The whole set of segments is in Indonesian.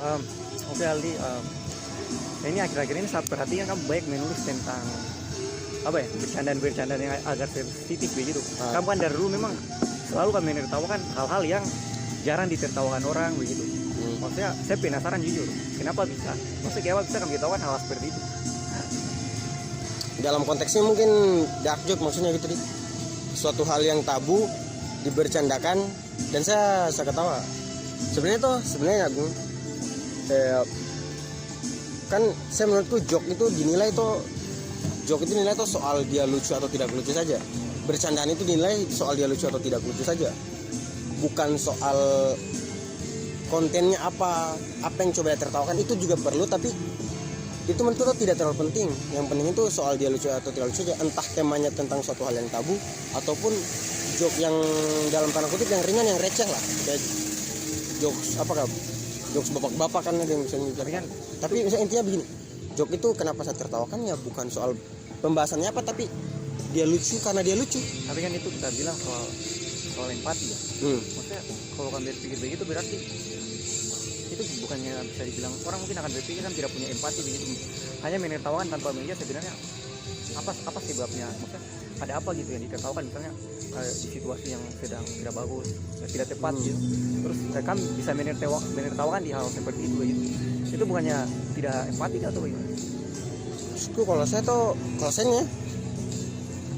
Oke Aldi, ini akhir-akhir ini saya perhatikan kamu baik menulis tentang apa ya, bercandaan-bercandaan yang agak sensitif begitu. Kamu kan dari dulu memang selalu kan menertawakan hal-hal yang jarang ditertawakan orang begitu. Maksudnya saya penasaran jujur, kenapa bisa? Maksudnya kenapa bisa kamu ketahuan hal seperti itu? Dalam konteksnya mungkin dark joke maksudnya gitu nih. Suatu hal yang tabu dibercandakan dan saya ketawa. Sebenarnya Agung, kan saya menurutku joke itu dinilai tuh soal dia lucu atau tidak lucu saja. Bercandaan itu dinilai soal dia lucu atau tidak lucu saja, bukan soal kontennya apa yang coba tertawakan. Itu juga perlu, tapi itu menurutku tidak terlalu penting. Yang penting itu soal dia lucu atau tidak lucu saja, entah temanya tentang suatu hal yang tabu ataupun joke yang dalam tanda kutip yang ringan, yang receh lah, kayak jokes bapak-bapak kan ada yang misalnya. Tapi misalnya intinya begini, joke itu kenapa saya tertawakan ya bukan soal pembahasannya apa, tapi dia lucu karena dia lucu. Tapi kan itu kita bilang soal empati ya. Maksudnya kalau kamu berpikir begitu berarti itu bukannya bisa dibilang orang mungkin akan berpikir kan tidak punya empati begitu, hanya menertawakan tanpa melihat sebenarnya apa sebabnya. Maksudnya ada apa gitu yang ditertawakan, misalnya di situasi yang sedang tidak bagus, tidak tepat gitu, terus mereka bisa menertawakan di hal seperti itu begitu. Itu bukannya tidak empati atau bagaimana? Kalau saya nih,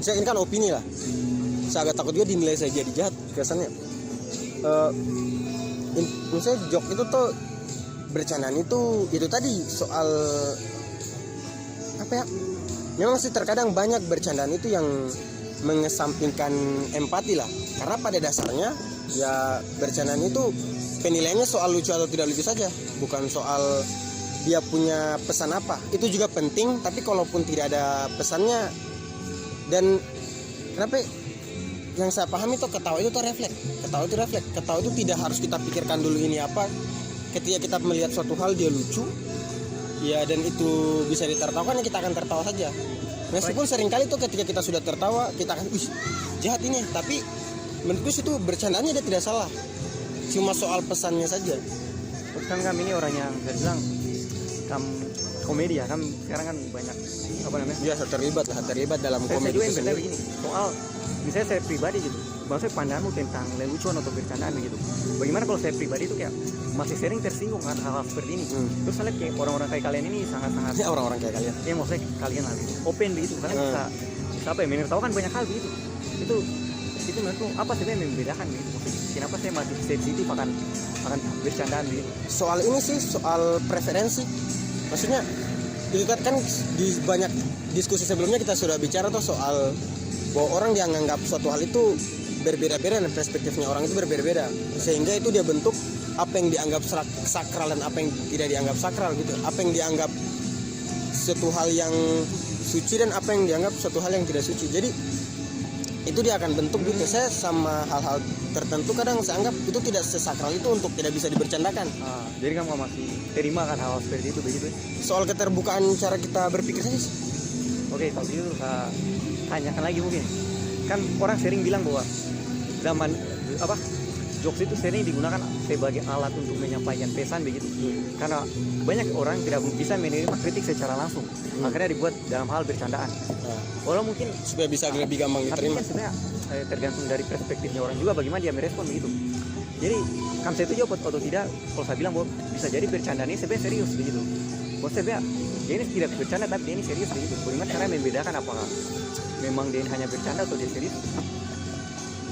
saya ini kan opini lah. Saya agak takut juga dinilai saya jadi jahat kesannya. Misalnya joke itu tuh bercandaan itu tadi soal apa ya? Memang sih terkadang banyak bercandaan itu yang mengesampingkan empati lah. Karena pada dasarnya ya bercandaan itu penilaiannya soal lucu atau tidak lucu saja, bukan soal dia punya pesan apa. Itu juga penting, tapi kalaupun tidak ada pesannya, dan kenapa yang saya pahami itu ketawa itu refleks. Ketawa itu tidak harus kita pikirkan dulu ini apa. Ketika kita melihat suatu hal dia lucu, ya dan itu bisa ditertawakan, ya kita akan tertawa saja. Meskipun seringkali itu ketika kita sudah tertawa kita akan jahat ini, tapi menurutku itu bercandaannya dia tidak salah, cuma soal pesannya saja. Kan kami ini orang yang saya bilang komedi ya, kan sekarang kan banyak apa namanya? Ya terlibat dalam komedi. Saya juga begini, soal misalnya saya pribadi gitu, maksudnya pandanganmu tentang lelucon atau bercandaan begitu. Bagaimana kalau saya pribadi itu kayak masih sering tersinggung dengan hal-hal seperti ini. Terus saya lihat kayak orang-orang kayak kalian ini sangat-sangat ya, orang-orang kayak kalian. Ya maksudnya kalian lah gitu, open begitu, kalian bisa apa ya, menertawakan banyak hal begitu. Itu menurutku apa sebenarnya yang membedakan begitu? Maksudnya kenapa saya masih sensitif akan bercandaan begitu? Soal ini sih soal preferensi. Maksudnya itu kan di banyak diskusi sebelumnya kita sudah bicara tuh soal bahwa orang yang menganggap suatu hal itu berbeda-beda dan perspektifnya orang itu berbeda-beda, sehingga itu dia bentuk apa yang dianggap sakral dan apa yang tidak dianggap sakral gitu, apa yang dianggap suatu hal yang suci dan apa yang dianggap suatu hal yang tidak suci. Jadi itu dia akan bentuk gitu. Saya sama hal-hal tertentu kadang saya anggap itu tidak sesakral itu untuk tidak bisa dibercandakan. Jadi kamu masih terima kan hal seperti itu begitu? Soal keterbukaan cara kita berpikir saja. Oke, kalau itu saya tanyakan lagi mungkin. Kan orang sering bilang bahwa zaman jokes itu sering digunakan sebagai alat untuk menyampaikan pesan begitu. Karena banyak orang tidak bisa menerima kritik secara langsung. Akhirnya dibuat dalam hal bercandaan. Walau mungkin supaya bisa lebih gampang diterima. Tapi sebenarnya tergantung dari perspektifnya orang juga bagaimana dia merespon begitu. Jadi saya itu jawab atau tidak, kalau saya bilang bahwa bisa jadi bercandaan ini sebenarnya serius begitu. Maksudnya dia ini tidak bercanda tapi dia ini serius begitu. Bagaimana cara membedakan apakah memang dia hanya bercanda atau dia serius?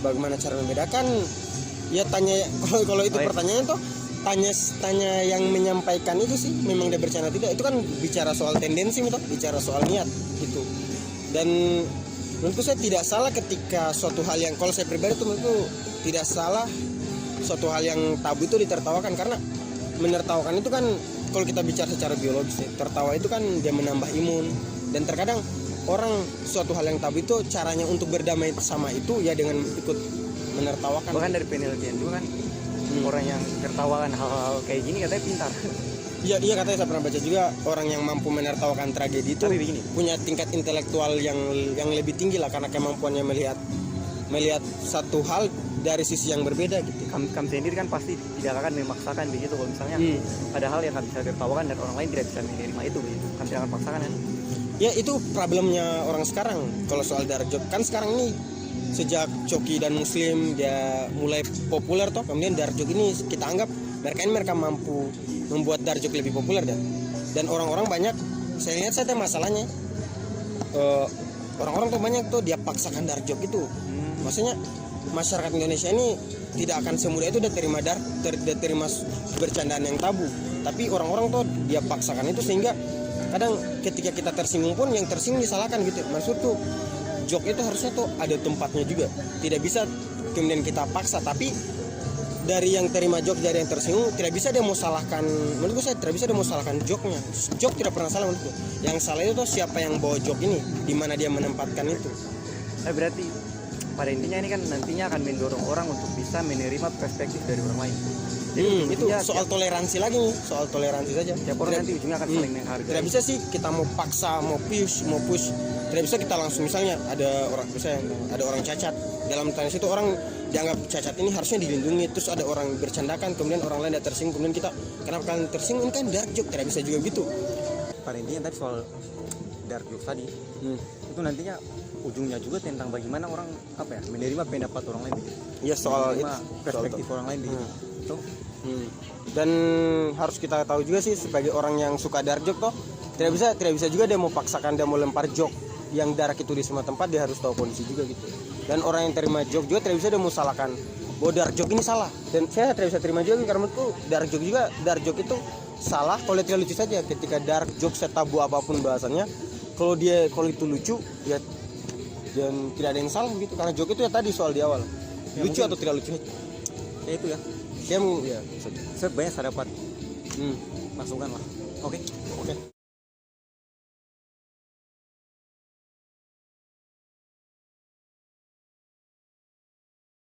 Bagaimana cara membedakan? Ya tanya, kalau itu pertanyaannya tuh tanya yang menyampaikan itu sih memang dia bercanda tidak. Itu kan bicara soal tendensi gitu, bicara soal niat gitu. Dan menurutku saya tidak salah ketika suatu hal yang, kalau saya pribadi itu menurutku tidak salah suatu hal yang tabu itu ditertawakan, karena menertawakan itu kan kalau kita bicara secara biologis, tertawa itu kan dia menambah imun, dan terkadang orang suatu hal yang tabu itu caranya untuk berdamai bersama itu ya dengan ikut menertawakan. Bahkan dari penelitian juga kan orang yang tertawakan hal-hal kayak gini katanya pintar. Iya katanya saya pernah baca juga orang yang mampu menertawakan tragedi itu punya tingkat intelektual yang lebih tinggi lah, karena kemampuannya melihat satu hal dari sisi yang berbeda gitu. Kami sendiri kan pasti tidak akan memaksakan begitu kalau misalnya ada hal yang nggak bisa ditertawakan dan orang lain tidak bisa menerima itu begitu. Kami tidak akan paksakan kan. Ya itu problemnya orang sekarang kalau soal dark joke. Kan sekarang ini sejak Coki dan Muslim dia mulai populer toh, kemudian dark joke ini kita anggap mereka mampu membuat dark joke lebih populer dan orang-orang banyak. Saya lihat saja masalahnya orang-orang tuh banyak tuh dia paksakan dark joke itu. Maksudnya masyarakat Indonesia ini tidak akan semudah itu udah terima bercandaan yang tabu. Tapi orang-orang tuh dia paksakan itu sehingga kadang ketika kita tersinggung pun yang tersinggung disalahkan gitu. Maksudku joke itu harusnya tuh ada tempatnya juga. Tidak bisa kemudian kita paksa, tapi dari yang terima joke, dari yang tersinggung tidak bisa dia mau salahkan. Menurutku saya tidak bisa dia mau salahkan joke-nya. Joke tidak pernah salah menurutku. Yang salah itu tuh siapa yang bawa joke ini, di mana dia menempatkan itu. Berarti pada intinya ini kan nantinya akan mendorong orang untuk bisa menerima perspektif dari orang lain. Jadi itu soal toleransi lagi nih, soal toleransi saja. Tiap orang nanti ujungnya akan saling menghargai. Tidak bisa sih kita mau paksa, mau push. Tidak bisa kita langsung misalnya ada orang cacat. Dalam tanda situ orang dianggap cacat ini harusnya dilindungi, terus ada orang bercandakan, kemudian orang lain tidak tersinggung, kemudian kita kenapa kalian tersinggung, ini kan dark joke. Tidak bisa juga gitu. Pada intinya tadi soal dark joke tadi itu nantinya ujungnya juga tentang bagaimana orang menerima pendapat orang lain begitu. Ya soal itu, perspektif orang lain begitu. Dan harus kita tahu juga sih sebagai orang yang suka dark joke toh tidak bisa juga dia mau paksakan, dia mau lempar joke yang dark itu di semua tempat. Dia harus tahu kondisi juga gitu. Dan orang yang terima joke juga tidak bisa dia mau salahkan bahwa dark joke ini salah. Dan saya tidak bisa terima juga karena menurutku dark joke itu salah kalau tidak lucu saja. Ketika dark joke setabu apapun bahasannya, kalau itu lucu ya, dan tidak ada yang salah gitu. Karena joke itu ya tadi soal di awal ya, lucu atau tidak lucu ya itu ya. Ya sebanyak saya dapat masukan lah. Oke.